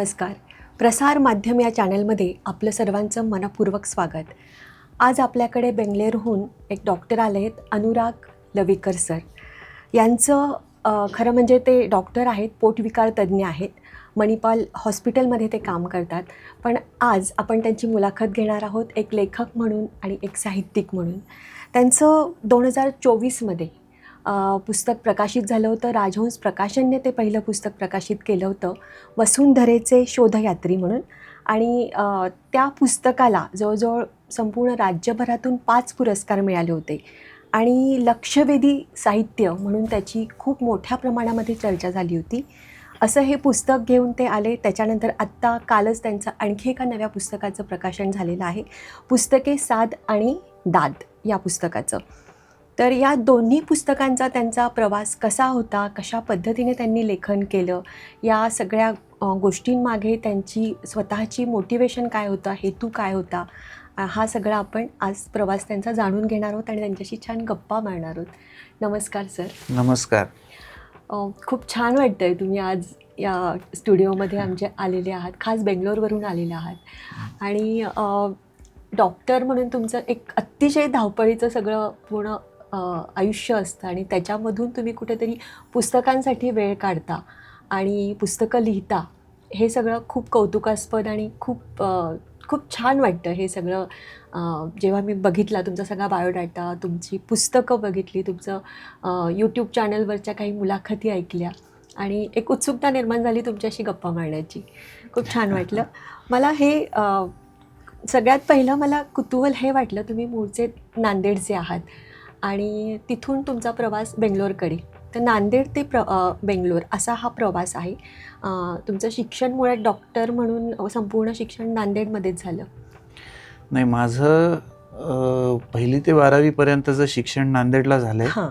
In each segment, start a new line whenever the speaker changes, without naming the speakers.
नमस्कार. प्रसार माध्यम या चॅनलमध्ये आपलं सर्वांचं मनपूर्वक स्वागत. आज आपल्याकडे बेंगळुरूहून एक डॉक्टर आले आहेत, अनुराग लवेकर सर. यांचं खरं म्हणजे ते डॉक्टर आहेत, पोटविकार तज्ज्ञ आहेत. मणिपाल हॉस्पिटलमध्ये ते काम करतात. पण आज आपण त्यांची मुलाखत घेणार आहोत, एक लेखक म्हणून आणि एक साहित्यिक म्हणून. त्यांचं 2024मध्ये पुस्तक प्रकाशित झालं होतं. राजहंस प्रकाशनने ते पहिलं पुस्तक प्रकाशित केलं होतं, वसुंधरेचे शोधयात्री म्हणून. आणि त्या पुस्तकाला जवळजवळ संपूर्ण राज्यभरातून 5 पुरस्कार मिळाले होते आणि लक्षवेधी साहित्य म्हणून त्याची खूप मोठ्या प्रमाणामध्ये चर्चा झाली होती. असं हे पुस्तक घेऊन ते आले. त्याच्यानंतर आत्ता कालच त्यांचं आणखी एका नव्या पुस्तकाचं प्रकाशन झालेलं आहे, पुस्तके साद आणि दाद या पुस्तकाचं. तर या दोन्ही पुस्तकांचा त्यांचा प्रवास कसा होता, कशा पद्धतीने त्यांनी लेखन केलं, या सगळ्या गोष्टींमागे त्यांची स्वतःची मोटिवेशन काय होता, हेतू काय होता, हा सगळा आपण आज प्रवास त्यांचा जाणून घेणार आहोत आणि त्यांच्याशी छान गप्पा मारणार आहोत. नमस्कार सर.
नमस्कार.
खूप छान वाटतं आहे तुम्ही आज या स्टुडिओमध्ये आमचे आलेले आहात, खास बेंगलोरवरून आलेले आहात. आणि डॉक्टर म्हणून तुमचं एक अतिशय धावपळीचं सगळं पूर्ण आयुष्य असतं आणि त्याच्यामधून तुम्ही कुठेतरी पुस्तकांसाठी वेळ काढता आणि पुस्तकं लिहिता. हे सगळं खूप कौतुकास्पद आणि खूप छान वाटतं हे सगळं. जेव्हा मी बघितला तुमचा सगळा बायोडाटा, तुमची पुस्तकं बघितली, तुमचं यूट्यूब चॅनलवरच्या काही मुलाखती ऐकल्या आणि एक उत्सुकता निर्माण झाली तुमच्याशी गप्पा मारण्याची. खूप छान वाटलं मला हे. सगळ्यात पहिलं मला कुतूहल हे वाटलं, तुम्ही मूळचे नांदेडचे आहात आणि तिथून तुमचा प्रवास बेंगलोरकडे. तर नांदेड ते बेंगलोर असा हा प्रवास आहे. तुमचं शिक्षण मुळात डॉक्टर म्हणून संपूर्ण शिक्षण नांदेडमध्येच झालं?
नाही, माझं 1ली ते 12वीपर्यंतचं शिक्षण नांदेडला झालं आहे.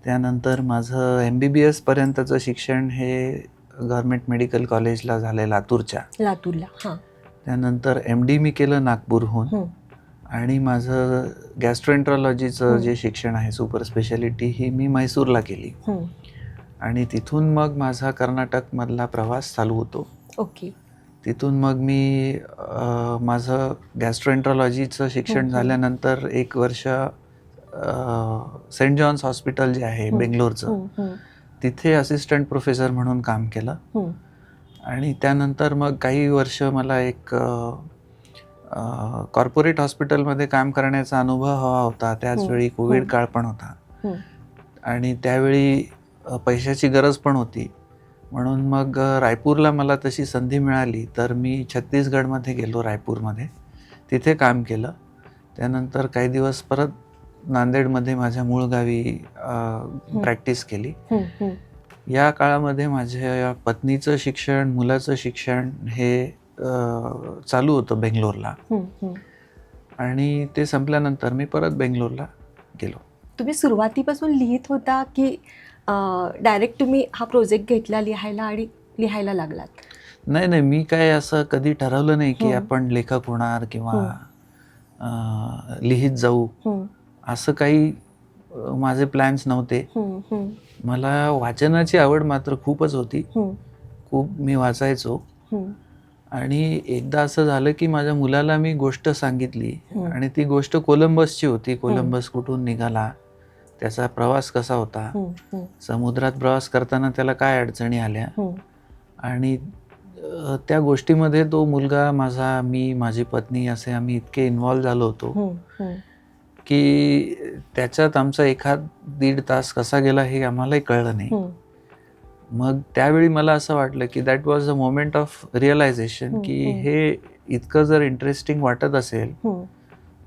त्यानंतर माझं MBBS पर्यंतचं शिक्षण हे गव्हर्मेंट मेडिकल कॉलेजला झालं आहे लातूरला. त्यानंतर MD मी केलं नागपूरहून. आणि माझं गॅस्ट्रोएंट्रोलॉजीचं जे शिक्षण आहे, सुपर स्पेशालिटी, ही मी म्हैसूरला केली. आणि तिथून मग माझा कर्नाटकमधला प्रवास चालू होतो.
ओके.
तिथून मग मी माझं गॅस्ट्रोएंट्रोलॉजीचं शिक्षण झाल्यानंतर 1 वर्ष सेंट जॉन्स हॉस्पिटल जे आहे बेंगलोरचं, तिथे असिस्टंट प्रोफेसर म्हणून काम केलं. आणि त्यानंतर मग काही वर्ष मला एक कॉर्पोरेट हॉस्पिटलमध्ये काम करण्याचा अनुभव हवा होता. त्याचवेळी कोविड काळ पण होता आणि त्यावेळी पैशाची गरज पण होती. म्हणून मग रायपूरला मला तशी संधी मिळाली, तर मी छत्तीसगडमध्ये गेलो, रायपूरमध्ये. तिथे काम केलं. त्यानंतर काही दिवस परत नांदेडमध्ये माझ्या मूळ गावी प्रॅक्टिस केली. या काळामध्ये माझ्या पत्नीचं शिक्षण, मुलाचं शिक्षण हे चालू होतं बेंगलोरला. आणि ते संपल्यानंतर मी परत बेंगलोरला गेलो.
तुम्ही सुरुवातीपासून लिहित होता की डायरेक्ट तुम्ही हा प्रोजेक्ट घेतला लिहायला आणि लिहायला लागलात?
नाही, मी काय असं कधी ठरवलं नाही की आपण लेखक होणार किंवा लिहित जाऊ, असं काही माझे प्लॅन्स नव्हते. मला वाचनाची आवड मात्र खूपच होती. खूप मी वाचायचो. आणि एकदा असं झालं की माझ्या मुलाला मी गोष्ट सांगितली आणि ती गोष्ट कोलंबसची होती. कोलंबस कुठून निघाला, त्याचा प्रवास कसा होता, समुद्रात प्रवास करताना त्याला काय अडचणी आल्या, आणि त्या गोष्टीमध्ये तो मुलगा, मी, माझी पत्नी असे आम्ही इतके इन्व्हॉल्व झालो होतो की त्याच्यात आमचा 1-1.5 तास कसा गेला हे आम्हालाही कळलं नाही. मग त्यावेळी मला असं वाटलं की that was a moment of realization की हे इतकं जर इंटरेस्टिंग वाटत असेल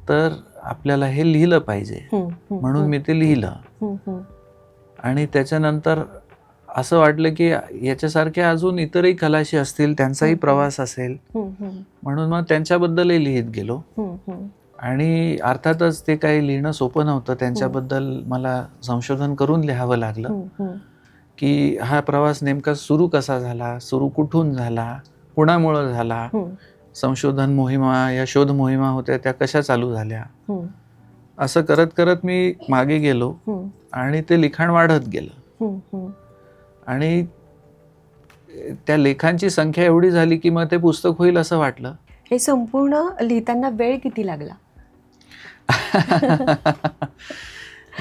तर आपल्याला हे लिहिलं पाहिजे. म्हणून मी ते लिहिलं. आणि त्याच्यानंतर असं वाटलं की याच्यासारखे अजून इतरही खलाशी असतील, त्यांचाही प्रवास असेल, म्हणून मग त्यांच्याबद्दलही लिहित गेलो. आणि अर्थातच ते काही लिहिणं सोपं नव्हतं. त्यांच्याबद्दल मला संशोधन करून लिहावं लागलं की हा प्रवास नेमका सुरू कसा झाला, सुरू कुठून झाला, कुणामुळं झाला, संशोधन मोहिमा, या शोध मोहिमा होत्या त्या कशा चालू झाल्या. असं करत करत मी मागे गेलो आणि ते लिखाण वाढत गेलं. आणि त्या लेखांची संख्या एवढी झाली की मग ते पुस्तक होईल असं वाटलं.
हे संपूर्ण लिहिताना वेळ किती लागला?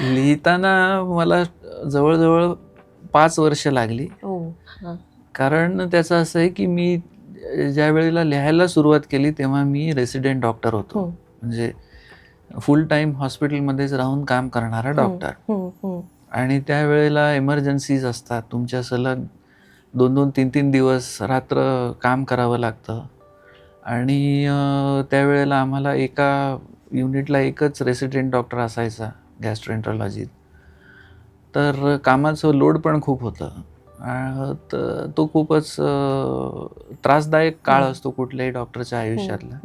लिहिताना मला जवळजवळ 5 वर्ष लागली. कारण त्याचं असं आहे की मी ज्या वेळेला लिहायला सुरुवात केली तेव्हा मी रेसिडेंट डॉक्टर होतो. म्हणजे फुल टाईम हॉस्पिटलमध्येच राहून काम करणारा डॉक्टर. आणि त्यावेळेला इमर्जन्सीज असतात. तुमच्या सलग 2-2, 3-3 दिवस रात्र काम करावं लागतं. आणि त्यावेळेला आम्हाला एका युनिटला एकच रेसिडेंट डॉक्टर असायचा गॅस्ट्रोएंटरोलॉजीत. तर कामाचं लोड पण खूप होतं. तर तो खूपच त्रासदायक काळ असतो कुठल्याही डॉक्टरच्या आयुष्यातला.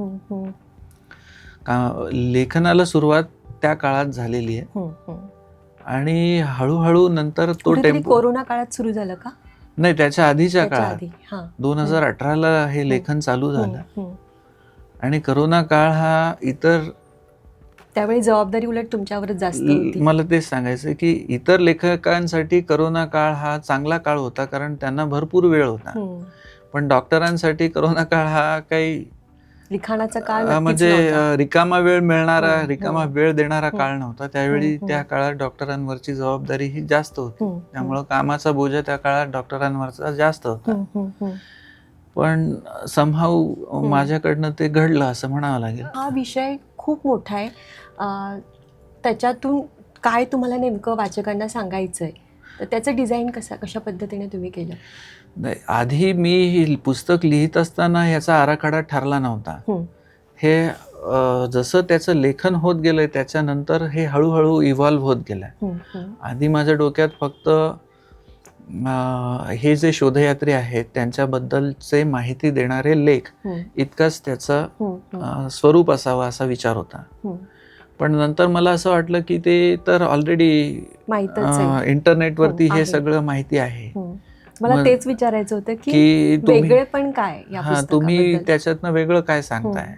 लेखनाला सुरुवात त्या काळात झालेली आहे. आणि हळूहळू नंतर तो टेम्पो
कोरोना काळात सुरू झालं का?
नाही, त्याच्या आधीच्या काळात 2018ला हे लेखन चालू झालं. आणि करोना काळ हा इतर
त्यावेळी जबाबदारी उलट तुमच्यावरच जास्त होती.
मला तेच सांगायचं की इतर लेखकांसाठी करोना काळ हा चांगला काळ होता कारण त्यांना भरपूर वेळ होता. पण डॉक्टरांसाठी करोना काळ हा काही
लिखाणाचा काळ
म्हणजे रिकामा वेळ मिळणारा, रिकामा वेळ देणारा काळ नव्हता. त्यावेळी त्या काळात डॉक्टरांवरची जबाबदारी ही जास्त होती. त्यामुळं कामाचा बोजा त्या काळात डॉक्टरांवरचा जास्त होता. पण समहाऊ माझ्याकडनं ते घडलं असं म्हणावं लागेल.
हा विषय खूप मोठा आहे. त्याच्यातून काय तुम्हाला नेमकं वाचकांना सांगायचंय, तर त्याचं डिझाईन कशा पद्धतीने तुम्ही केलं?
नाही, आधी मी ही पुस्तक लिहित असताना याचा आराखडा ठरला नव्हता. हे जसं त्याचं लेखन होत गेलंय त्याच्यानंतर हे हळूहळू इव्हॉल्व्ह होत गेलंय. आधी माझ्या डोक्यात फक्त हे जे शोधयात्री आहेत त्यांच्याबद्दलचे माहिती देणारे लेख इतकाच त्याचं स्वरूप असावं असा विचार होता. पण नंतर मला असं वाटलं की ते तर ऑलरेडी इंटरनेटवरती हे सगळं माहिती आहे.
मला तेच विचारायचं होतं की वेगळे पण काय या पुस्तकाबद्दल?
तुम्ही त्याच्यातनं वेगळं काय सांगताय,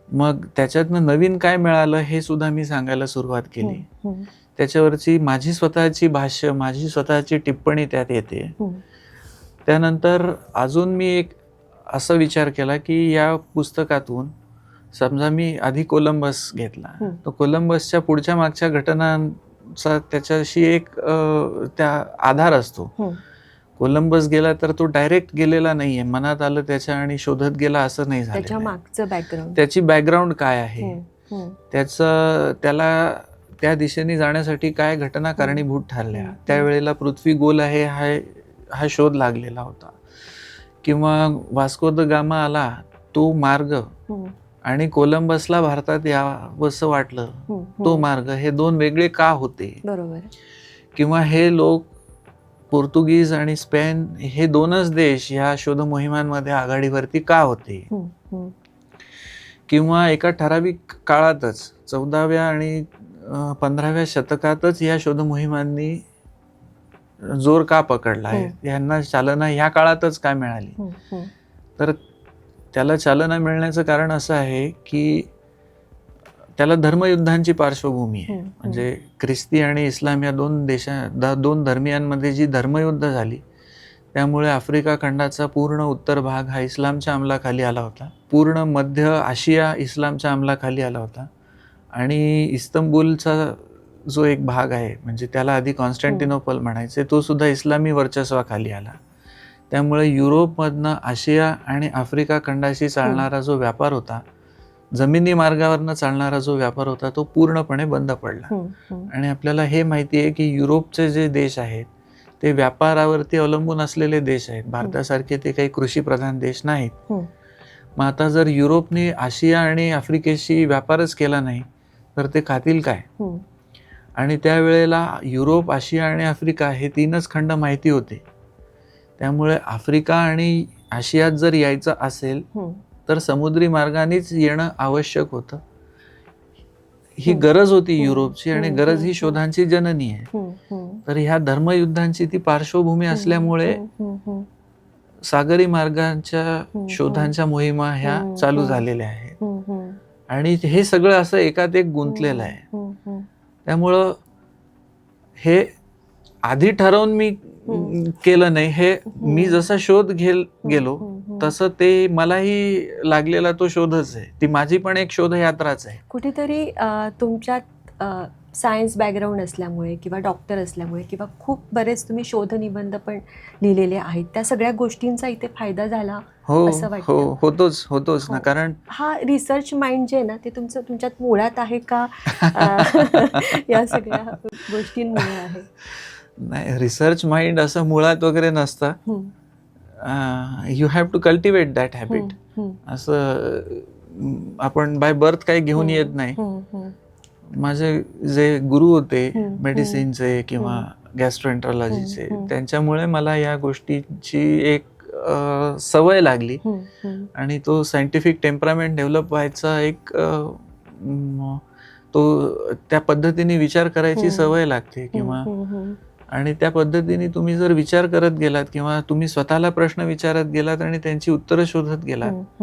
मग त्याच्यातनं नवीन काय मिळालं हे सुद्धा मी सांगायला सुरुवात केली. त्याच्यावरची माझी स्वतःची भाष्य, माझी स्वतःची टिप्पणी त्यात येते. त्यानंतर अजून मी एक असा विचार केला की या पुस्तकातून समजा मी आधी कोलंबस घेतला, तर कोलंबसच्या पुढच्या मागच्या घटनांचा त्याच्याशी एक त्या आधार असतो. कोलंबस गेला तर तो डायरेक्ट गेलेला नाहीये, मनात आलं त्याच्या आणि शोधत गेला असं नाही झालं.
त्याच्या मागचं बॅकग्राऊंड,
त्याची बॅकग्राऊंड काय आहे, त्याला त्या दिशेने जाण्यासाठी काय घटना कारणीभूत ठरल्या, त्यावेळेला पृथ्वी गोल आहे हा शोध लागलेला होता, किंवा वास्को द गामा आला तो मार्ग आणि कोलंबसला भारतात यावंसं वाटलं तो मार्ग, हे दोन वेगळे का होते,
बरोबर,
किंवा हे लोक पोर्तुगीज आणि स्पेन हे दोनच देश ह्या शोध मोहिमांमध्ये आघाडीवरती का होते, किंवा एका ठराविक काळातच 14व्या आणि 15व्या शतकातच या शोध मोहिमांनी जोर का पकडला आहे, यांना चालना ह्या काळातच का मिळाली. तर त्याला चालना मिळण्याचं कारण असं आहे की त्याला धर्मयुद्धांची पार्श्वभूमी आहे. म्हणजे ख्रिस्ती आणि इस्लाम या दोन धर्मियांमध्ये जी धर्मयुद्ध झाली त्यामुळे आफ्रिका खंडाचा पूर्ण उत्तर भाग हा इस्लामच्या अंमलाखाली आला होता, पूर्ण मध्य आशिया इस्लामच्या अंमलाखाली आला होता, आणि इस्तंबूलचा जो एक भाग आहे म्हणजे त्याला आधी कॉन्स्टँटिनोपल म्हणायचे, तो सुद्धा इस्लामी वर्चस्वाखाली आला. त्यामुळे युरोपमधनं आशिया आणि आफ्रिका खंडाशी चालणारा जो व्यापार होता, जमिनी मार्गावरनं चालणारा जो व्यापार होता, तो पूर्णपणे बंद पडला. आणि आपल्याला हे माहिती आहे की युरोपचे जे देश आहेत ते व्यापारावरती अवलंबून असलेले देश आहेत. भारतासारखे ते काही कृषीप्रधान देश नाहीत. मग आता जर युरोपने आशिया आणि आफ्रिकेशी व्यापारच केला नाही तर ते खातील काय. आणि त्यावेळेला युरोप, आशिया आणि आफ्रिका हे तीनच खंड माहिती होते. त्यामुळे आफ्रिका आणि आशियात जर यायचं असेल तर समुद्री मार्गानेच येणं आवश्यक होतं. ही गरज होती युरोपची, आणि गरज ही शोधांची जननी आहे. तर ह्या धर्मयुद्धांची ती पार्श्वभूमी असल्यामुळे सागरी मार्गांच्या शोधांच्या मोहिमा ह्या चालू झालेल्या आहेत. आणि हे सगळं असं एकात एक गुंतलेलं आहे. त्यामुळं हे आधी ठरवून मी केलं नाही. हे मी जसा शोध गेलो तसं ते मलाही लागलेला तो शोधच आहे. ती माझी पण एक शोधयात्राच आहे.
कुठेतरी तुमच्यात सायन्स बॅकग्राऊंड असल्यामुळे किंवा डॉक्टर असल्यामुळे किंवा खूप बरेच तुम्ही शोध निबंध पण लिहिलेले आहेत, त्या सगळ्या गोष्टींचा इथे फायदा झाला असं वाटतं.
होतोच ना. कारण
हा रिसर्च माइंड जे आहे ना ते तुमच्यात मुळात आहे का या सगळ्या गोष्टींमुळे आहे?
नाही, रिसर्च माइंड असं मुळात वगैरे नसतं. You have to cultivate that habit. असं आपण बाय बर्थ काही घेऊन येत नाही. माझे जे गुरु होते मेडिसिनचे किंवा गॅस्ट्रोएंटरॉलॉजीचे, त्यांच्यामुळे मला या गोष्टीची एक सवय लागली आणि तो सायंटिफिक टेम्परामेंट डेव्हलप व्हायचा एक तो त्या पद्धतीने विचार करायची सवय लागते किंवा आणि त्या पद्धतीने तुम्ही जर विचार करत गेलात किंवा तुम्ही स्वतःला प्रश्न विचारत गेलात आणि त्यांची उत्तरं शोधत गेलात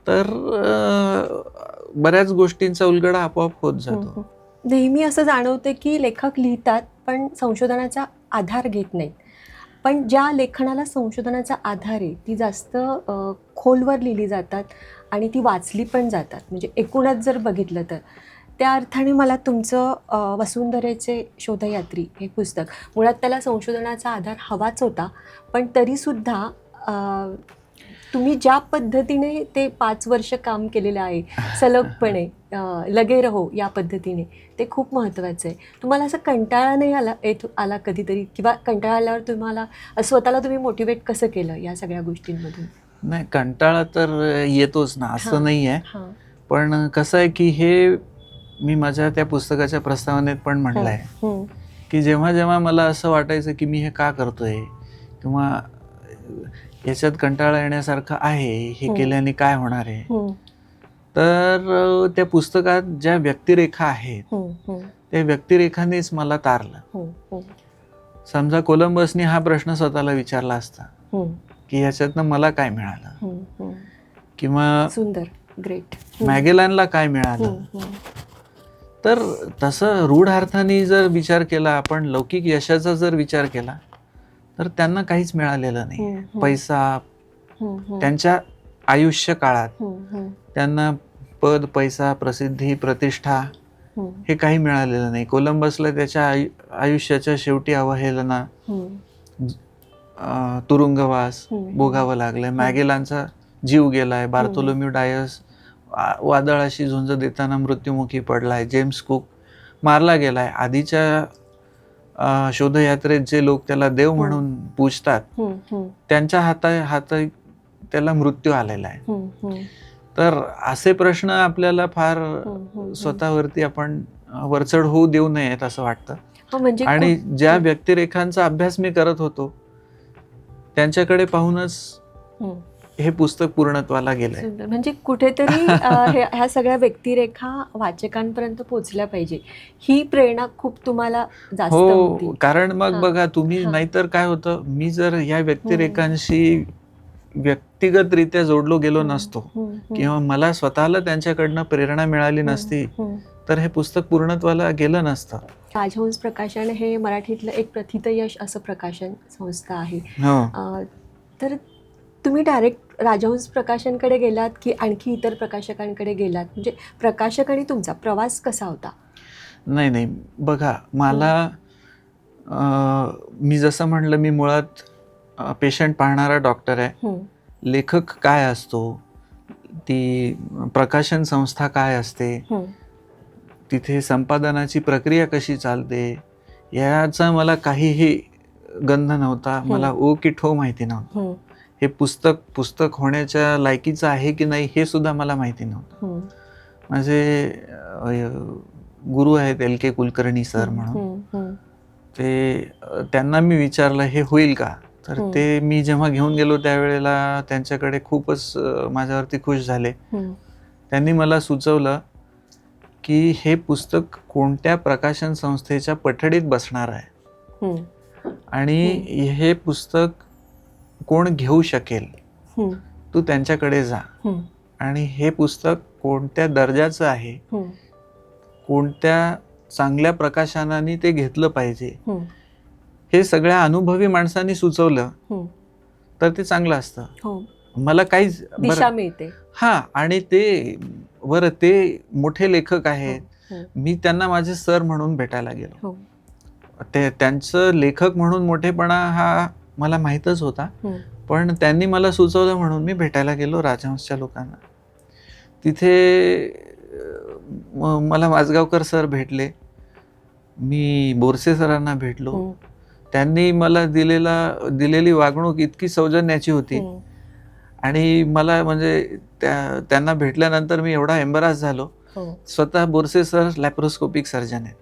तर बऱ्याच गोष्टींचा उलगडा आपोआप होत जातो.
नेहमी असं जाणवते की लेखक लिहितात पण संशोधनाचा आधार घेत नाहीत, पण ज्या लेखनाला संशोधनाचा आधार आहे ती जास्त खोलवर लिहिली जातात आणि ती वाचली पण जातात. म्हणजे एकूणच जर बघितलं तर त्या अर्थाने मला तुमचं वसुंधरेचे शोधयात्री हे पुस्तक, मुळात त्याला संशोधनाचा आधार हवाच होता, पण तरीसुद्धा तुम्ही ज्या पद्धतीने ते 5 वर्ष काम केलेलं आहे सलगपणे, लगे रहो या पद्धतीने, ते खूप महत्त्वाचं आहे. तुम्हाला असं कंटाळा नाही आला कधीतरी, किंवा कंटाळा आल्यावर तुम्हाला स्वतःला तुम्ही मोटिवेट कसं केलं या सगळ्या गोष्टींमधून?
नाही, कंटाळा तर येतोच ना, असं नाही आहे. पण कसं आहे की हे मी माझ्या त्या पुस्तकाच्या प्रस्तावनेत पण म्हणलं आहे की जेव्हा जेव्हा मला असं वाटायचं की मी हे का करतोय किंवा याच्यात कंटाळा येण्यासारखं आहे, हे केल्याने काय होणार आहे, तर त्या पुस्तकात ज्या व्यक्तिरेखा आहेत त्या व्यक्तिरेखांनीच मला तारलं. समजा कोलंबसने हा प्रश्न स्वतःला विचारला असता की ह्याच्यातनं मला काय मिळालं, किंवा
सुंदर, ग्रेट,
मॅगेलॅनला काय मिळालं, तर तसं रूढ अर्थाने जर विचार केला, आपण लौकिक यशाचा जर विचार केला तर त्यांना काहीच मिळालेलं नाही. पैसा, त्यांच्या आयुष्य काळात त्यांना पद, पैसा, प्रसिद्धी, प्रतिष्ठा हे काही मिळालेलं नाही. कोलंबसला त्याच्या आयुष्याच्या शेवटी अवहेलना, तुरुंगवास भोगावं लागलंय. मॅगेलानचा जीव गेलाय. बार्थोलोम्यू डायस वादळाशी झुंज देताना मृत्युमुखी पडलाय. जेम्स कुक मारला गेलाय. आधीच्या शोधयात्रेत जे लोक त्याला देव म्हणून पूजतात त्यांच्या हातात त्याला मृत्यू आलेला आहे. तर असे प्रश्न आपल्याला फार स्वतःवरती आपण वरचढ होऊ देऊ नयेत असं वाटतं. आणि ज्या व्यक्तिरेखांचा अभ्यास मी करत होतो त्यांच्याकडे पाहूनच हे पुस्तक पूर्णत्वाला गेलंय.
म्हणजे कुठेतरी ह्या सगळ्या व्यक्तिरेखा वाचकांपर्यंत पोहोचल्या पाहिजे ही प्रेरणा खूप तुम्हाला जास्त होती.
कारण मग बघा तुम्ही, नाहीतर काय होतं, मी जर या व्यक्तिरेखांशी व्यक्तिगतरित्या जोडलो गेलो नसतो किंवा मला स्वतःला त्यांच्याकडनं प्रेरणा मिळाली नसती तर हे पुस्तक पूर्णत्वाला गेलं नसतं.
राजहंस प्रकाशन हे मराठीतलं एक प्रथितयश असं प्रकाशन संस्था आहे. तर तुम्ही डायरेक्ट राजहंस प्रकाशनकडे गेलात की आणखी इतर प्रकाशकांकडे गेलात? म्हणजे प्रकाशक आणि तुमचा प्रवास कसा होता?
नाही, बघा मला मी जसं म्हणलं, मी मुळात पेशंट पाहणारा डॉक्टर आहे. लेखक काय असतो, ती प्रकाशन संस्था काय असते, तिथे संपादनाची प्रक्रिया कशी चालते याचा मला काहीही गंध नव्हता. मला ओ की ठो माहिती नव्हतं. हे पुस्तक होण्याच्या लायकीचं आहे की नाही हे सुद्धा मला माहिती नव्हतं. माझे गुरु आहेत LK कुलकर्णी सर म्हणून, त्यांना मी विचारलं हे होईल का, तर ते मी जेव्हा घेऊन गेलो त्यावेळेला त्यांच्याकडे खूपच माझ्यावरती खुश झाले. त्यांनी मला सुचवलं की हे पुस्तक कोणत्या प्रकाशन संस्थेच्या पठडीत बसणार आहे आणि हे पुस्तक कोण घेऊ शकेल, तू त्यांच्याकडे जा आणि हे पुस्तक कोणत्या दर्जाचं आहे, कोणत्या चांगल्या प्रकाशनाने ते घेतलं पाहिजे हे सगळ्या अनुभवी माणसांनी सुचवलं तर ते चांगलं असतं.
हो,
मला काहीच
दिशा मिळते.
हा, आणि ते बरं, ते मोठे लेखक आहेत, मी त्यांना माझे सर म्हणून भेटायला गेलो. ते त्यांचं लेखक म्हणून मोठेपणा हा मला माहीतच होता, पण त्यांनी मला सुचवलं म्हणून मी भेटायला गेलो राजहंसच्या लोकांना. तिथे मला माजगावकर सर भेटले, मी बोरसे सरांना भेटलो. त्यांनी मला दिलेली वागणूक इतकी सौजन्याची होती, आणि मला म्हणजे त्यांना भेटल्यानंतर मी एवढा एम्बरास झालो. स्वतः बोरसे सर लॅप्रोस्कोपिक सर्जन आहेत,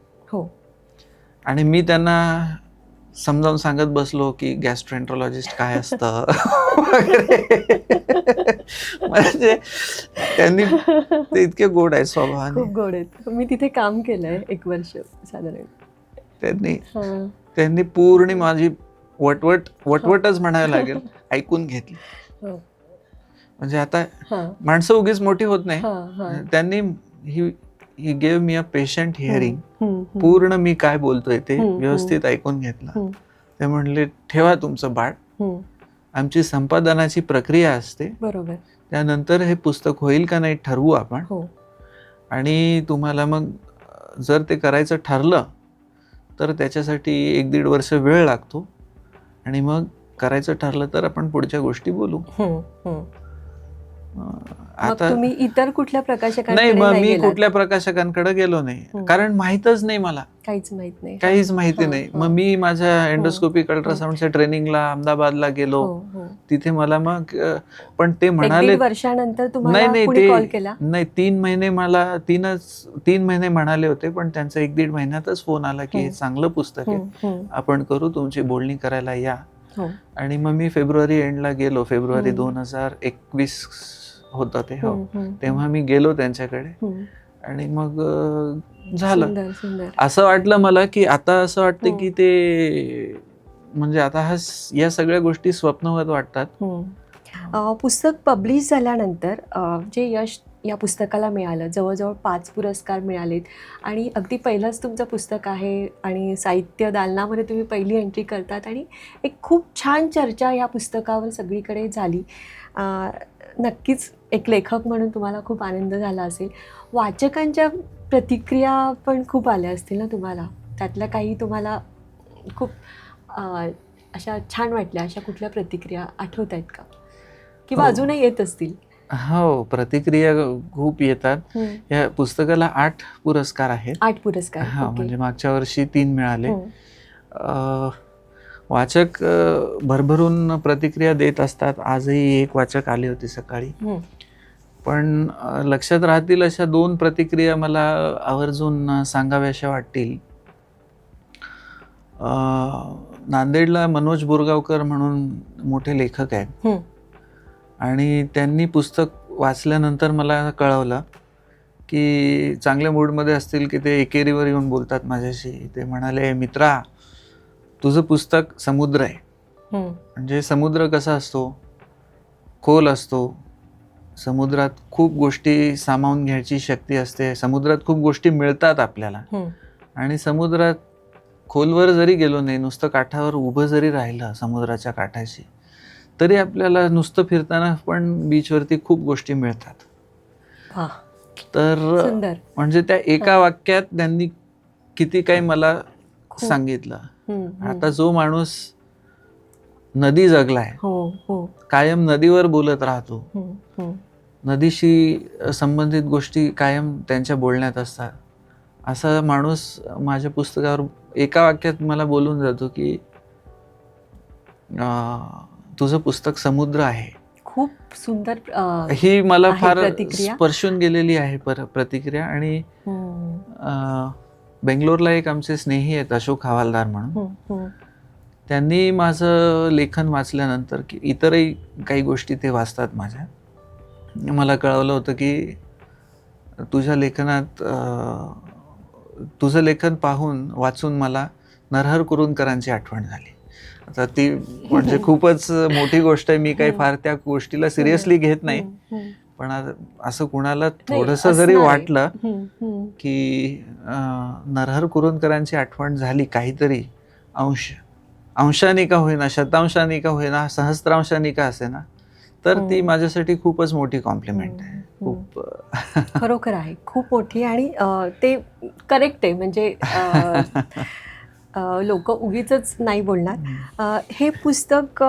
आणि मी त्यांना समजावून सांगत बसलो की गॅस्ट्रोएंट्रोलॉजिस्ट काय असतं म्हणजे त्यांनी, ते इतके गोड आहे स्वभावाने.
खूप गोड आहेत. मी तिथे काम केलंय 1 वर्ष साधारण.
त्यांनी पूर्ण माझी वटवटच म्हणावं लागेल ऐकून घेतली. म्हणजे आता माणसं उगीच मोठी होत नाही. त्यांनी he gave me a patient hearing. पूर्ण मी काय बोलतोय ते व्यवस्थित ऐकून घेतलं. ते म्हणले, ठेवा तुमचं बाळ, आमची संपादनाची प्रक्रिया असते, बरोबर, त्यानंतर हे पुस्तक होईल का नाही ठरवू आपण, आणि तुम्हाला मग जर ते करायचं ठरलं तर त्याच्यासाठी 1-1.5 वर्ष वेळ लागतो, आणि मग करायचं ठरलं तर आपण पुढच्या गोष्टी बोलू.
आता तुम्ही इतर कुठल्या प्रकाशकांकडे
नाही, मग मी कुठल्या प्रकाशकांकडे गेलो नाही, कारण माहीतच नाही मला, काहीच माहिती नाही. मग मी माझ्या एंडोस्कोपिक अल्ट्रासाऊंडच्या ट्रेनिंगला अहमदाबादला गेलो. तिथे मला मग, पण ते म्हणाले
वर्षानंतर
नाही 3 महिने, मला 3 महिने म्हणाले होते, पण त्यांचा 1-1.5 महिन्यातच फोन आला की हे चांगलं पुस्तक आहे, आपण करू, तुमची बोलणी करायला या. आणि मग मी फेब्रुवारी एंडला गेलो. फेब्रुवारी 2021 होतं ते. तेव्हा मी गेलो त्यांच्याकडे, आणि मग झालं. असं वाटलं मला की आता असं वाटतं की ते म्हणजे आता या सगळ्या गोष्टी स्वप्नवत वाटतात.
पुस्तक पब्लिश झाल्यानंतर जे यश या पुस्तकाला मिळालं, जवळजवळ 5 पुरस्कार मिळालेत, आणि अगदी पहिलंच तुमचं पुस्तक आहे, आणि साहित्य दालनामध्ये तुम्ही पहिली एंट्री करतात, आणि एक खूप छान चर्चा या पुस्तकावर सगळीकडे झाली. नक्कीच एक लेखक म्हणून तुम्हाला खूप आनंद झाला असेल. वाचकांच्या प्रतिक्रिया पण खूप आल्या असतील ना तुम्हाला? त्यातल्या काही तुम्हाला खूप अशा छान वाटल्या, अशा कुठल्या प्रतिक्रिया आठवत आहेत का, किंवा अजूनही येत असतील?
हो, प्रतिक्रिया खूप येतात. या पुस्तकाला 8 पुरस्कार आहेत.
8 पुरस्कार.
हा, म्हणजे मागच्या वर्षी 3 मिळाले. वाचक भरभरून प्रतिक्रिया देत असतात. आजही एक वाचक आले होते सकाळी, पण लक्षात राहतील अशा 2 प्रतिक्रिया मला आवर्जून सांगाव्याशा वाटतील. नांदेडला मनोज बोरगावकर म्हणून मोठे लेखक आहेत, आणि त्यांनी पुस्तक वाचल्यानंतर मला कळवलं की चांगल्या मूडमध्ये असतील की ते एकेरीवर येऊन बोलतात माझ्याशी. ते म्हणाले, मित्रा, तुझं पुस्तक समुद्र आहे. म्हणजे समुद्र कसा असतो, खोल असतो, समुद्रात खूप गोष्टी सामावून घ्यायची शक्ती असते, समुद्रात खूप गोष्टी मिळतात आपल्याला, आणि समुद्रात खोलवर जरी गेलो नाही, नुसतं काठावर उभं जरी राहिलं समुद्राच्या काठाशी, तरी आपल्याला नुसतं फिरताना पण बीचवरती खूप गोष्टी मिळतात. तर म्हणजे त्या एका वाक्यात त्यांनी किती काही मला सांगितलं. आता जो माणूस नदी जगलाय, कायम नदीवर बोलत राहतो, नदीशी संबंधित गोष्टी कायम त्यांच्या बोलण्यात असतात, असा माणूस माझ्या पुस्तकावर एका वाक्यात मला बोलून जातो की तुझं पुस्तक समुद्र आहे.
खूप सुंदर
ही मला फार स्पर्शून गेलेली आहे प्रतिक्रिया. आणि बेंगलोरला एक आमचे स्नेही आहेत, अशोक हवालदार म्हणून, त्यांनी माझं लेखन वाचल्यानंतर की इतरही काही गोष्टी ते वाचतात माझ्या, मला कळवलं होतं की तुझ्या लेखनात, तुझं लेखन वाचून मला नरहर कुरुंदकरांची आठवण झाली. आता ती म्हणजे खूपच मोठी गोष्ट आहे. मी काही फार त्या गोष्टीला सिरियसली घेत नाही, पण असं कुणाला थोडंसं जरी वाटलं की नरहर कुरुंदकरांची आठवण झाली काहीतरी अंश, अंशाने का होईना, शतांशाने का होईना, सहस्त्रांशाने का असेना, तर ती माझ्यासाठी खूपच मोठी कॉम्प्लिमेंट आहे. खूप
खरोखर आहे, खूप मोठी. आणि ते करेक्ट आहे. म्हणजे लोक उगीचच नाही बोलणार. हे पुस्तक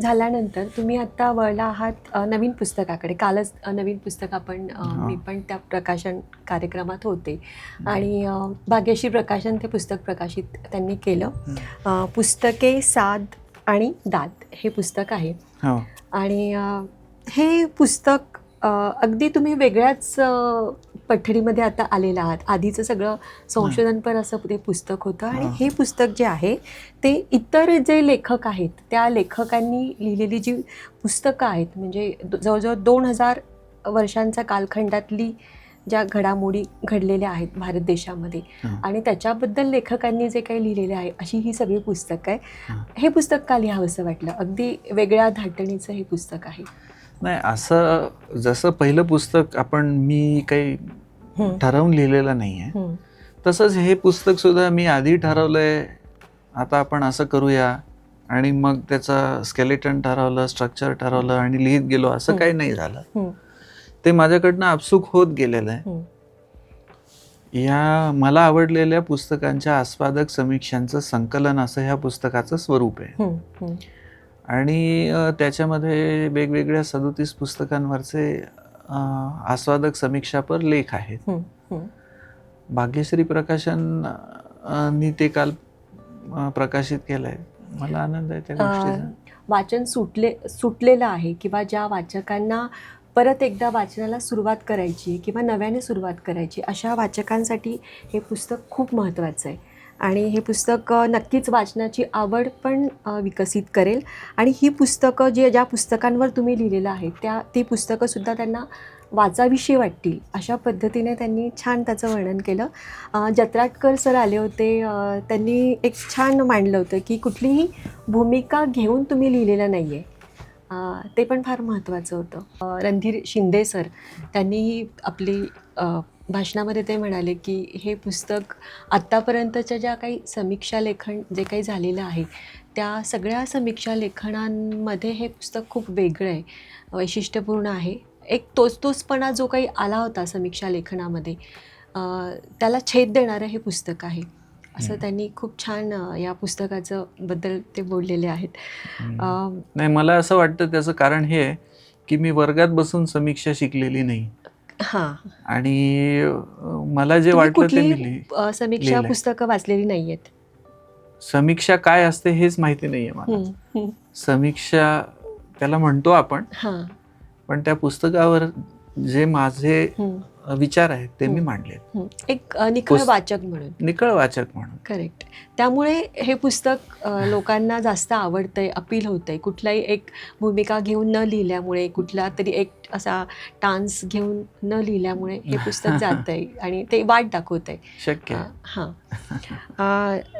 झाल्यानंतर तुम्ही आता वळला आहात नवीन पुस्तकाकडे. कालच नवीन पुस्तक आपण मी पण त्या प्रकाशन कार्यक्रमात होते आणि भाग्यश्री प्रकाशन ते पुस्तक प्रकाशित त्यांनी केलं. पुस्तके, साद आणि दाद हे पुस्तक आहे. आणि हे पुस्तक अगदी तुम्ही वेगळ्याच पठडीमध्ये आता आलेलं आहात. आधीचं सगळं संशोधनपर असं ते पुस्तक होतं आणि हे पुस्तक जे आहे ते इतर जे लेखक आहेत त्या लेखकांनी लिहिलेली जी पुस्तकं आहेत, म्हणजे जवळजवळ 2000 वर्षांच्या कालखंडातली ज्या घडामोडी घडलेल्या आहेत भारत देशामध्ये आणि त्याच्याबद्दल लेखकांनी जे काही लिहिलेले आहे अशी ही सगळी पुस्तकं आहे. हे पुस्तक का लिहावंसं वाटलं? अगदी वेगळ्या धाटणीचं हे पुस्तक आहे.
नाही, असं जसं पहिलं पुस्तक मी काही ठरवून लिहिलेलं नाही आहे, तसंच हे पुस्तक सुद्धा मी आधी ठरवलंय आता आपण असं करूया आणि मग त्याचं स्केलेटन ठरवलं, स्ट्रक्चर ठरवलं आणि लिहित गेलो, असं काही नाही झालं. ते माझ्याकडनं आपसूक होत गेलेलं आहे. या मला आवडलेल्या पुस्तकांच्या आस्वादक समीक्षांचं संकलन असं ह्या पुस्तकाचं स्वरूप आहे. आणि त्याच्यामध्ये वेगवेगळ्या 37 पुस्तकांवरचे आस्वादक समीक्षापर लेख आहेत. भाग्यश्री प्रकाशननी ते काल प्रकाशित केलंय. मला आनंद आहे त्या गोष्टीचा.
वाचन सुटलेलं आहे किंवा ज्या वाचकांना परत एकदा वाचनाला सुरुवात करायची किंवा नव्याने सुरुवात करायची अशा वाचकांसाठी हे पुस्तक खूप महत्त्वाचं आहे. आणि हे पुस्तक नक्कीच वाचनाची आवड पण विकसित करेल. आणि ही पुस्तकं ज्या पुस्तकांवर तुम्ही लिहिलेलं आहे ती पुस्तकंसुद्धा त्यांना वाचाविषयी वाटतील अशा पद्धतीने त्यांनी छान त्याचं वर्णन केलं. जत्राटकर सर आले होते. त्यांनी एक छान मांडलं होतं की कुठलीही भूमिका घेऊन तुम्ही लिहिलेलं नाही आहे. ते पण फार महत्त्वाचं होतं. रणधीर शिंदे सर त्यांनीही आपली भाषणामध्ये ते म्हणाले की हे पुस्तक आत्तापर्यंतच्या ज्या काही समीक्षा लेखन जे काही झालेलं आहे त्या सगळ्या समीक्षा लेखनांमध्ये हे पुस्तक खूप वेगळं आहे, वैशिष्ट्यपूर्ण आहे. एक तोचपणा जो काही आला होता समीक्षा लेखनामध्ये त्याला छेद देणारं हे पुस्तक आहे असं त्यांनी खूप छान या पुस्तकाचं बद्दल ते बोललेले आहेत.
नाही, मला असं वाटतं त्याचं कारण हे आहे की मी वर्गात बसून समीक्षा शिकलेली नाही. आणि मला जे वाटलं ते मी
समीक्षा पुस्तकं वाचलेली नाहीयेत.
समीक्षा काय असते हेच माहिती नाहीये मला. समीक्षा त्याला म्हणतो आपण, पण त्या पुस्तकावर जे माझे विचार आहेत ते मी मांडले.
एक निखळ वाचक म्हणून. करेक्ट. त्यामुळे हे पुस्तक लोकांना जास्त आवडतंय, अपील होतंय. कुठलाही एक भूमिका घेऊन न लिहिल्यामुळे, कुठला तरी एक असा टान्स घेऊन न लिहिल्यामुळे हे पुस्तक जातंय आणि ते वाट दाखवतंय.
शक्य.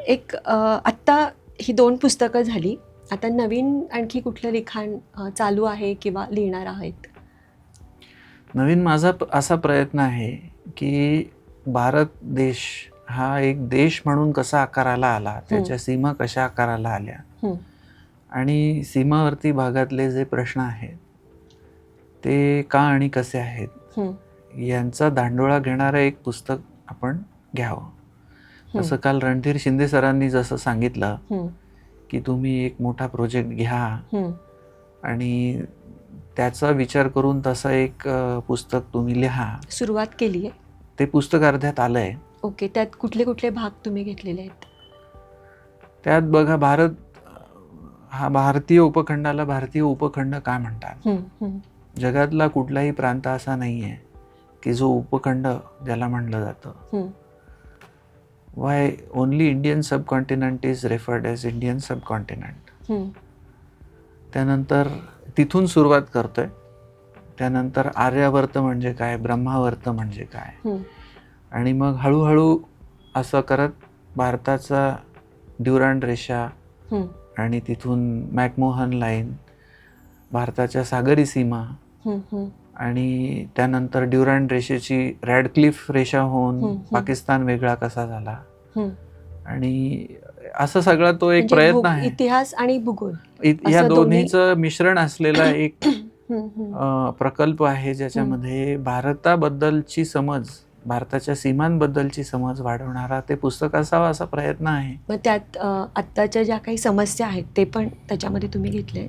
एक आत्ता ही 2 पुस्तकं झाली. आता नवीन आणखी कुठलं लिखाण चालू आहे किंवा लिहिणार आहेत?
नवीन माझा असा प्रयत्न आहे की भारत देश हा एक देश म्हणून कसा आकाराला आला, त्याच्या सीमा कशा आकाराला आल्या आणि सीमावर्ती भागातले जे प्रश्न आहेत ते का आणि कसे आहेत यांचा धांडोळा घेणारं एक पुस्तक आपण घ्यावं. जसं काल रणधीर शिंदे सरांनी जसं सांगितलं की तुम्ही एक मोठा प्रोजेक्ट घ्या आणि त्याचा विचार करून तसं एक पुस्तक तुम्ही लिहा.
सुरुवात केली आहे.
ते पुस्तक अर्ध्यात आलंय.
ओके. त्यात कुठले कुठले भाग तुम्ही घेतलेले आहेत?
त्यात बघा, भारतीय उपखंडाला भारतीय उपखंड का म्हणतात? जगातला कुठलाही प्रांत असा नाहीये की जो उपखंड ज्याला म्हणलं जातं. Why only Indian subcontinent is referred as Indian subcontinent. त्यानंतर तिथून सुरुवात करतोय. त्यानंतर आर्यावर्त म्हणजे काय, ब्रह्मावर्त म्हणजे काय, आणि मग हळूहळू असं करत भारताचा ड्युरांड रेषा आणि तिथून मॅकमोहन लाईन, भारताच्या सागरी सीमा आणि त्यानंतर ड्युरांड रेषेची रॅडक्लिफ रेषा होऊन पाकिस्तान वेगळा कसा झाला आणि असं सगळा तो एक
म्हणजे
प्रयत्न आहे.
इतिहास आणि भूगोल
या
असं
दोन्हीचं मिश्रण असलेला एक
हम्म.
प्रकल्प आहे, ज्याच्यामध्ये भारताबद्दलची समज, भारताच्या सीमांबद्दलची समज वाढवणारा ते पुस्तक असावं असा प्रयत्न आहे.
मग त्यात आत्ताच्या ज्या काही समस्या आहेत ते पण त्याच्यामध्ये तुम्ही घेतले?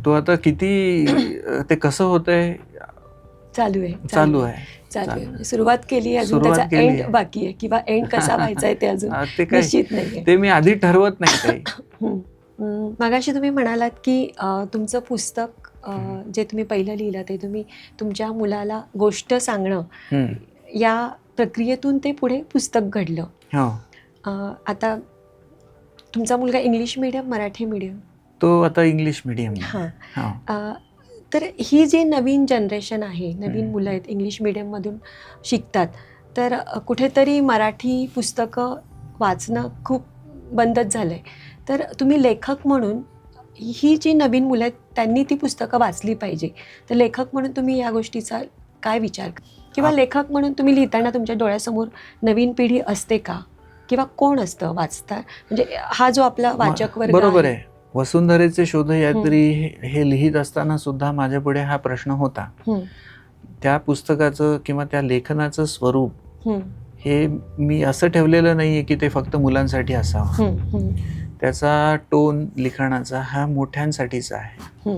तो आता किती ते कसं होतंय
चालू आहे. म्हणजे सुरुवात केली, अजून
सुरुवात
त्याचा
केली
एंड
आहे.
बाकी आहे, किंवा एंड कसा व्हायचा आहे ते अजून
ते काय,
निश्चित नाहीये.
ते मी आधी ठरवत नाही काही.
मगाशी तुम्ही म्हणालात की तुमचं पुस्तक जे तुम्ही पहिलं लिहिलं ते तुम्ही तुमच्या मुलाला गोष्ट सांगणं या प्रक्रियेतून ते पुढे पुस्तक घडलं.
हो.
आता तुमचा मुलगा इंग्लिश मीडियम, मराठी मीडियम?
तो आता इंग्लिश मीडियम.
हां. तर ही जी नवीन जनरेशन आहे, नवीन मुलं आहेत, इंग्लिश मीडियममधून शिकतात, तर कुठेतरी मराठी पुस्तकं वाचणं खूप बंदच झालं आहे. तर तुम्ही लेखक म्हणून ही जी नवीन मुलं आहेत त्यांनी ती पुस्तकं वाचली पाहिजे, तर लेखक म्हणून तुम्ही या गोष्टीचा काय विचार, किंवा लेखक म्हणून तुम्ही लिहिताना तुमच्या डोळ्यासमोर नवीन पिढी असते का, किंवा कोण असतं वाचता, म्हणजे हा जो आपला वाचक वर्ग
बरोबर आहे. वसुंधरेचे शोधयात्री हे लिहित असताना सुद्धा माझ्या पुढे हा प्रश्न होता. त्या पुस्तकाचं किंवा त्या लेखनाचं स्वरूप हे मी असं ठेवलेलं नाहीये की ते फक्त मुलांसाठी असावं. त्याचा टोन लिखाणाचा हा मोठ्यांसाठीचा आहे.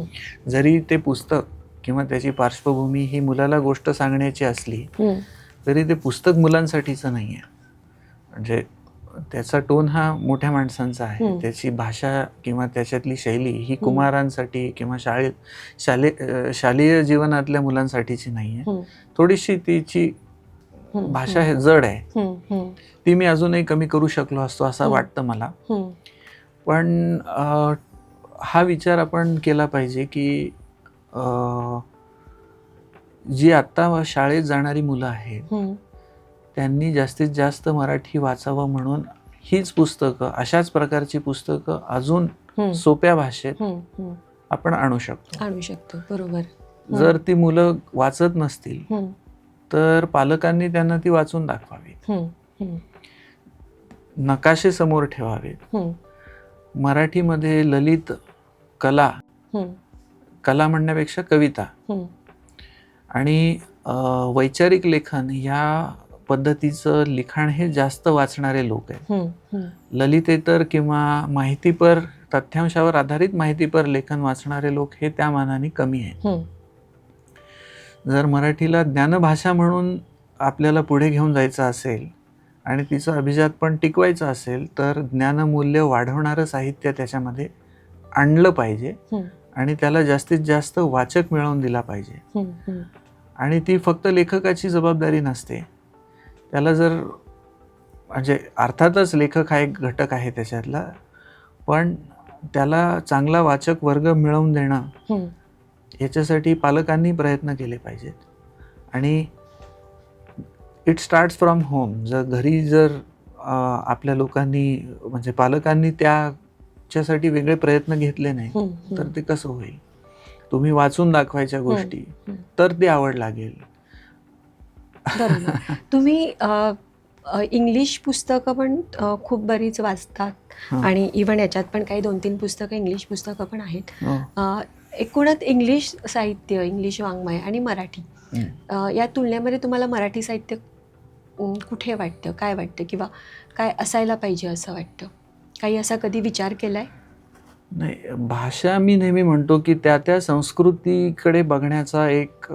जरी ते पुस्तक किंवा त्याची पार्श्वभूमी ही मुलाला गोष्ट सांगण्याची असली तरी ते पुस्तक मुलांसाठीचं नाही आहे. म्हणजे त्याचा टोन हा मोठ्या माणसांचा आहे. त्याची भाषा किंवा त्याच्यातली शैली ही कुमारांसाठी किंवा शालेय जीवनातल्या मुलांसाठीची नाही आहे. थोडीशी तिची भाषा हे जड आहे, ती मी अजूनही कमी करू शकलो असतो असं वाटतं मला. पण हा विचार आपण केला पाहिजे की जी आत्ता शाळेत जाणारी मुलं आहेत त्यांनी जास्तीत जास्त मराठी वाचावं म्हणून हीच पुस्तकं, अशाच प्रकारची पुस्तकं अजून सोप्या भाषेत आपण आणू शकतो.
बरोबर.
जर ती मुलं वाचत नसतील तर पालकांनी त्यांना ती वाचून दाखवावी, नकाशे समोर ठेवावेत. मराठीमध्ये ललित कला म्हणण्यापेक्षा कविता आणि वैचारिक लेखन या पद्धतीचं लिखाण हे जास्त वाचणारे लोक आहेत. ललितेतर किंवा माहितीपर, तथ्यांशावर आधारित माहितीपर लेखन वाचणारे लोक हे त्या मानाने कमी आहेत. जर मराठीला ज्ञानभाषा म्हणून आपल्याला पुढे घेऊन जायचं असेल आणि तिचं अभिजात पण टिकवायचं असेल तर ज्ञानमूल्य वाढवणारं साहित्य त्याच्यामध्ये आणलं पाहिजे आणि त्याला जास्तीत जास्त वाचक मिळवून दिला पाहिजे. आणि ती फक्त लेखकाची जबाबदारी नसते. त्याला जर, म्हणजे अर्थातच लेखक हा एक घटक आहे त्याच्यातला, पण त्याला चांगला वाचक वर्ग मिळवून देणं याच्यासाठी पालकांनी प्रयत्न केले पाहिजेत. आणि इट स्टार्ट्स फ्रॉम होम. जर घरी जर आपल्या लोकांनी, म्हणजे पालकांनी त्याच्यासाठी वेगळे प्रयत्न घेतले नाही तर ते कसं होईल. तुम्ही वाचून दाखवायच्या गोष्टी तर ती आवड लागेल.
बरोबर. तुम्ही इंग्लिश पुस्तकं पण खूप बरीच वाचतात आणि इव्हन याच्यात पण काही 2-3 पुस्तकं इंग्लिश पुस्तकं पण आहेत. एकूणच इंग्लिश साहित्य, इंग्लिश वाङ्मय आणि मराठी या तुलनेमध्ये तुम्हाला मराठी साहित्य कुठे वाटतं, काय वाटतं, किंवा काय असायला पाहिजे असं वाटतं? काही असा कधी विचार केलाय?
नाही, भाषा मी नेहमी म्हणतो की त्या संस्कृतीकडे बघण्याचा एक,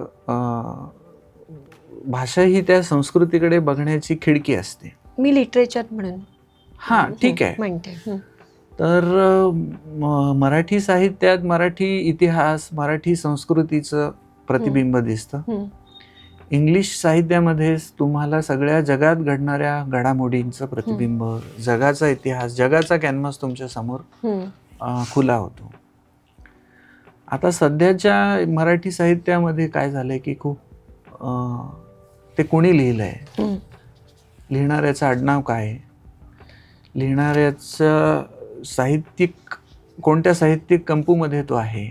भाषा ही त्या संस्कृतीकडे बघण्याची खिडकी असते.
मी लिटरेचर म्हणून
ठीक आहे
म्हणते.
तर मराठी साहित्यात मराठी इतिहास, मराठी संस्कृतीचं प्रतिबिंब दिसतं. इंग्लिश साहित्यामध्ये तुम्हाला सगळ्या जगात घडणाऱ्या घडामोडींचं प्रतिबिंब, जगाचा इतिहास, जगाचा कॅनव्हास तुमच्या समोर खुला होतो. आता सध्याच्या मराठी साहित्यामध्ये काय झालंय की खूप ते कोणी लिहिलंय, लिहिणाऱ्याचं आडनाव काय, लिहिणाऱ्याचं साहित्यिक कोणत्या साहित्यिक कंपूमध्ये तो आहे,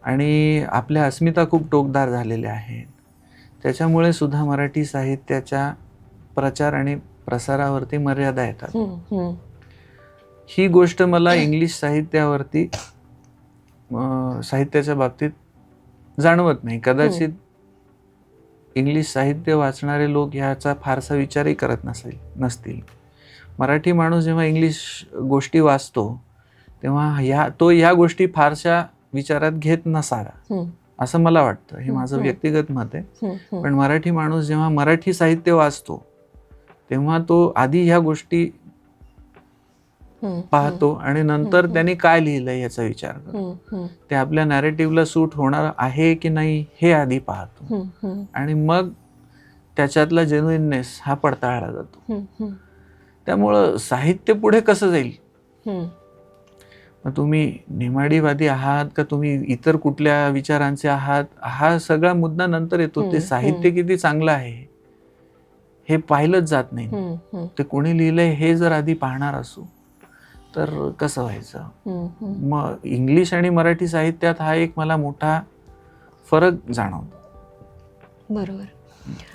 आणि आपल्या अस्मिता खूप टोकदार झालेल्या आहेत. त्याच्यामुळे सुद्धा मराठी साहित्याच्या प्रचार आणि प्रसारावरती मर्यादा येतात. ही गोष्ट मला इंग्लिश साहित्यावरती साहित्याच्या बाबतीत जाणवत नाही. कदाचित इंग्लिश साहित्य वाचणारे लोक ह्याचा फारसा विचारही करत नसतील. मराठी माणूस जेव्हा इंग्लिश गोष्टी वाचतो तेव्हा ह्या गोष्टी फारशा विचारात घेत नसाव्या असं मला वाटतं. हे माझं व्यक्तिगत मत आहे. पण मराठी माणूस जेव्हा मराठी साहित्य वाचतो तेव्हा तो आधी ह्या गोष्टी पाहतो आणि नंतर त्यांनी काय लिहिलंय याचा विचार करतो. ते आपल्या नॅरेटिव्हला सूट होणार आहे की नाही हे आधी पाहतो आणि मग त्याच्यातला जेन्युइननेस हा पडताळला जातो. त्यामुळं साहित्य पुढे कसं जाईल, मग तुम्ही नेमाडीवादी आहात का तुम्ही इतर कुठल्या विचारांचे आहात, हा सगळा मुद्दा नंतर येतो. ते साहित्य किती चांगलं आहे हे पाहिलंच जात नाही. ते कोणी लिहिलंय हे जर आधी पाहणार असू तर कसं व्हायचं. मग इंग्लिश आणि मराठी साहित्यात हा एक मला मोठा फरक जाणवतो.
बरोबर.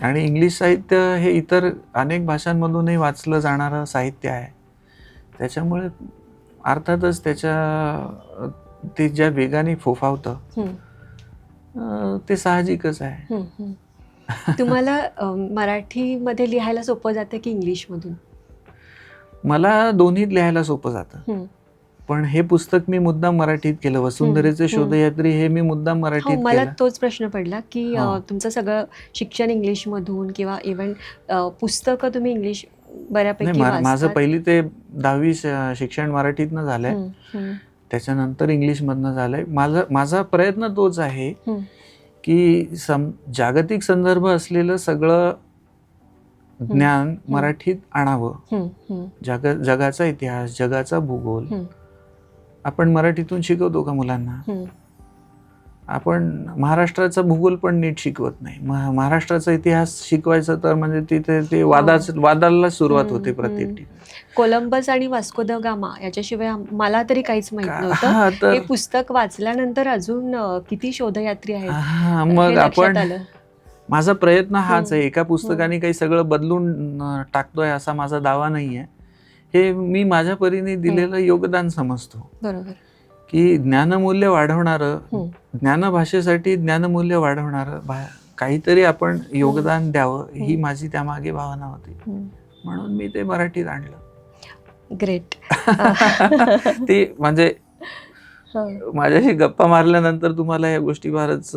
आणि इंग्लिश साहित्य हे इतर अनेक भाषांमधूनही वाचलं जाणारं साहित्य आहे. त्याच्यामुळे अर्थातच ते ज्या वेगाने फोफावतं ते साहजिकच आहे.
तुम्हाला मराठीमध्ये लिहायला सोपं जातं की इंग्लिशमधून?
मला दोन्हीत लिहायला सोपं जातं. पण हे पुस्तक मी मुद्दाम मराठीत केलं. वसुंधरेचे शोधयात्री हे मी मुद्दाम मराठीत केलं.
मला तोच प्रश्न पडला की तुमचं सगळं शिक्षण इंग्लिशमधून किंवा इव्हन पुस्तकं तुम्ही इंग्लिश बऱ्यापैकी वाचतात.
माझं पहिली ते 10वी शिक्षण मराठीतनं झालंय. त्याच्यानंतर इंग्लिशमधनं झालंय. माझा प्रयत्न तोच आहे की जागतिक संदर्भ असलेलं सगळं ज्ञान मराठीत आणावं. जगाचा इतिहास, जगाचा भूगोल आपण मराठीतून शिकवतो का मुलांना? आपण महाराष्ट्राचा भूगोल पण नीट शिकवत नाही. महाराष्ट्राचा इतिहास शिकवायचा तर म्हणजे तिथे ते वादाला सुरुवात होते प्रत्येक ठिकाणी.
कोलंबस आणि वास्को द गामा याच्याशिवाय मला तरी काहीच माहित नव्हतं. हे पुस्तक वाचल्यानंतर अजून किती शोधयात्री आहेत
मग आपण माझा प्रयत्न हाच आहे. एका पुस्तकाने काही सगळं बदलून टाकतोय असा माझा दावा नाहीये. हे मी माझ्या परीने दिलेलं योगदान समजतो.
बरोबर.
की ज्ञानमूल्य वाढवणारं, ज्ञानभाषेसाठी ज्ञानमूल्य वाढवणारं काहीतरी आपण योगदान द्यावं ही माझी त्यामागे भावना होती. म्हणून मी ते मराठीत आणलं.
ग्रेट.
ते म्हणजे माझ्याशी गप्पा मारल्यानंतर तुम्हाला या गोष्टी फारच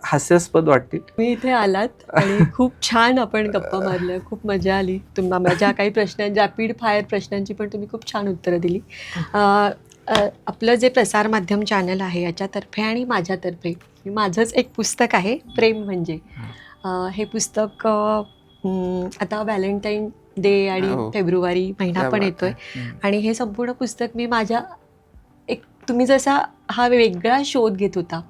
हास्यास्पद वाटतील.
मी इथे आलात आणि खूप छान आपण गप्पा मारल्या. खूप मजा आली. माझ्या काही प्रश्नांच्या रॅपिड फायर प्रश्नांची पण तुम्ही खूप छान उत्तरं दिली. आपलं जे प्रसार माध्यम चॅनल आहे याच्यातर्फे आणि माझ्यातर्फे माझंच एक पुस्तक आहे प्रेम म्हणजे. हे पुस्तक आता व्हॅलेंटाईन डे आणि फेब्रुवारी महिना पण येतोय आणि हे संपूर्ण पुस्तक मी माझ्या तुम्ही जसा हा वेगळा शोध घेत होता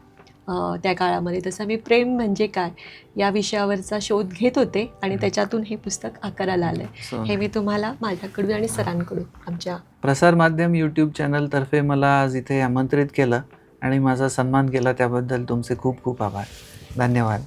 त्या काळामध्ये, तसं मी प्रेम म्हणजे काय या विषयावरचा शोध घेत होते आणि त्याच्यातून हे पुस्तक आकाराला आलंय. हे मी तुम्हाला माझ्याकडून आणि सरांकडून आमच्या
प्रसार माध्यम यूट्यूब चॅनल तर्फे मला आज इथे आमंत्रित केलं आणि माझा सन्मान केला त्याबद्दल तुमचे खूप खूप आभार. धन्यवाद.